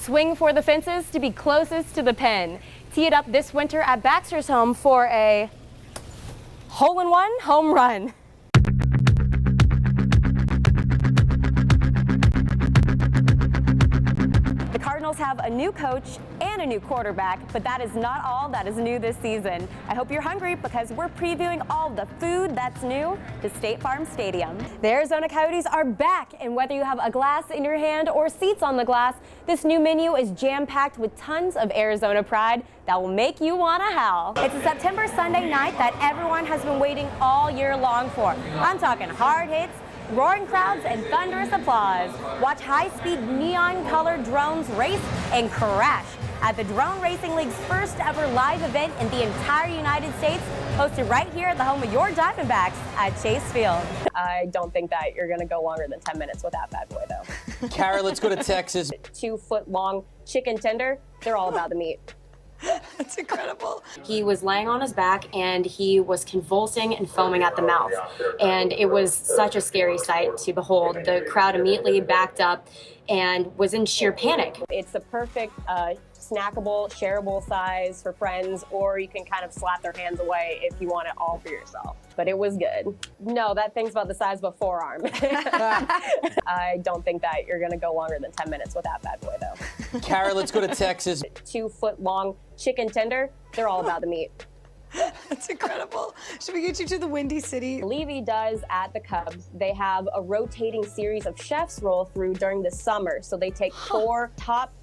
Swing for the fences to be closest to the pin. Tee it up this winter at Baxter's home for a hole-in-one home run. The Cardinals have a new coach and a new quarterback, but that is not all that is new this season. I hope you're hungry because we're previewing all the food that's new to State Farm Stadium. The Arizona Coyotes are back, and whether you have a glass in your hand or seats on the glass, this new menu is jam-packed with tons of Arizona pride that will make you want to howl. It's a September Sunday night that everyone has been waiting all year long for. I'm talking hard hits, roaring crowds, and thunderous applause. Watch high-speed neon-colored drones race and crash at the Drone Racing League's first ever live event in the entire United States, hosted right here at the home of your Diamondbacks at Chase Field. I don't think that you're going to go longer than 10 minutes with that bad boy, though. Kara, let's go to Texas. 2-foot-long chicken tender. They're all about the meat. That's incredible. He was laying on his back and he was convulsing and foaming at the mouth. And it was such a scary sight to behold. The crowd immediately backed up and was in sheer panic. It's the perfect snackable, shareable size for friends, or you can kind of slap their hands away if you want it all for yourself. But it was good. No, that thing's about the size of a forearm. I don't think that you're going to go longer than 10 minutes with that bad boy, though. Kara, let's go to Texas. 2-foot-long chicken tender. They're all about the meat. That's incredible. Should we get you to the Windy City? Levy does at the Cubs. They have a rotating series of chefs roll through during the summer. So they take 4 top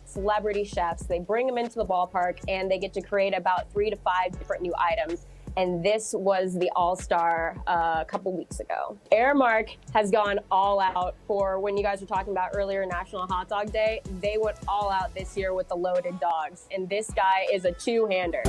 celebrity chefs, they bring them into the ballpark, and they get to create about 3 to 5 different new items. And this was the all-star a couple weeks ago. Airmark has gone all out for when you guys were talking about earlier National Hot Dog Day. They went all out this year with the loaded dogs. And this guy is a two-hander.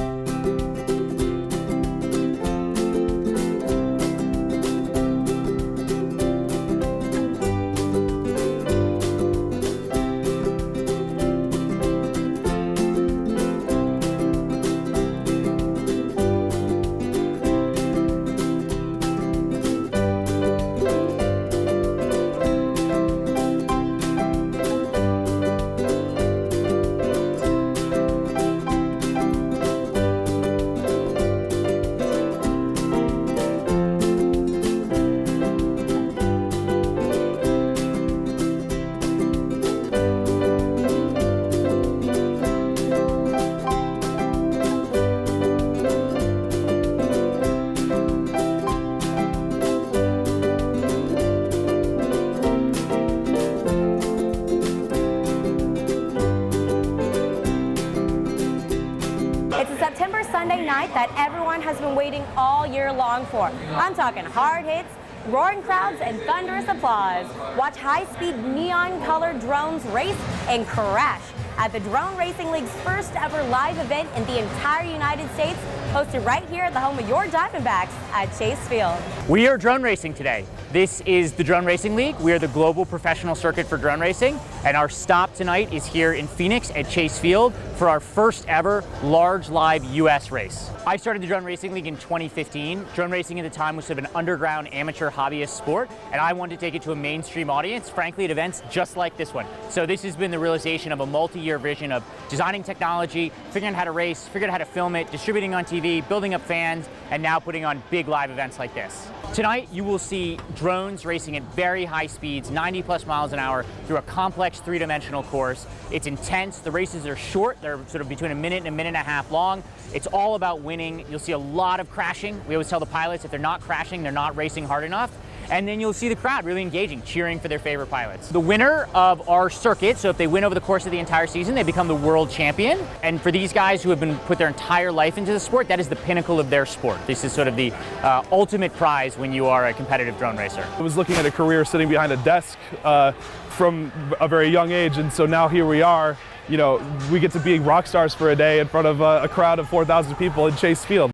It's a September Sunday night that everyone has been waiting all year long for. I'm talking hard hits, roaring crowds, and thunderous applause. Watch high-speed neon-colored drones race and crash at the Drone Racing League's first ever live event in the entire United States, hosted right here at the home of your Diamondbacks at Chase Field. We are drone racing today. This is the Drone Racing League. We are the global professional circuit for drone racing, and our stop tonight is here in Phoenix at Chase Field for our first ever large live US race. I started the Drone Racing League in 2015. Drone racing at the time was sort of an underground amateur hobbyist sport, and I wanted to take it to a mainstream audience, frankly, at events just like this one. So this has been the realization of a multi-year vision of designing technology, figuring out how to race, figuring out how to film it, distributing on TV, building up fans, and now putting on big live events like this. Tonight, you will see drones racing at very high speeds, 90+ miles an hour, through a complex 3-dimensional course. It's intense. The races are short. They're sort of between a minute and a minute and a half long. It's all about winning. You'll see a lot of crashing. We always tell the pilots if they're not crashing, they're not racing hard enough. And then you'll see the crowd really engaging, cheering for their favorite pilots. The winner of our circuit, so if they win over the course of the entire season, they become the world champion. And for these guys who have put their entire life into the sport, that is the pinnacle of their sport. This is sort of the ultimate prize when you are a competitive drone racer. I was looking at a career sitting behind a desk from a very young age, and so now here we are. You know, we get to be rock stars for a day in front of a crowd of 4,000 people in Chase Field.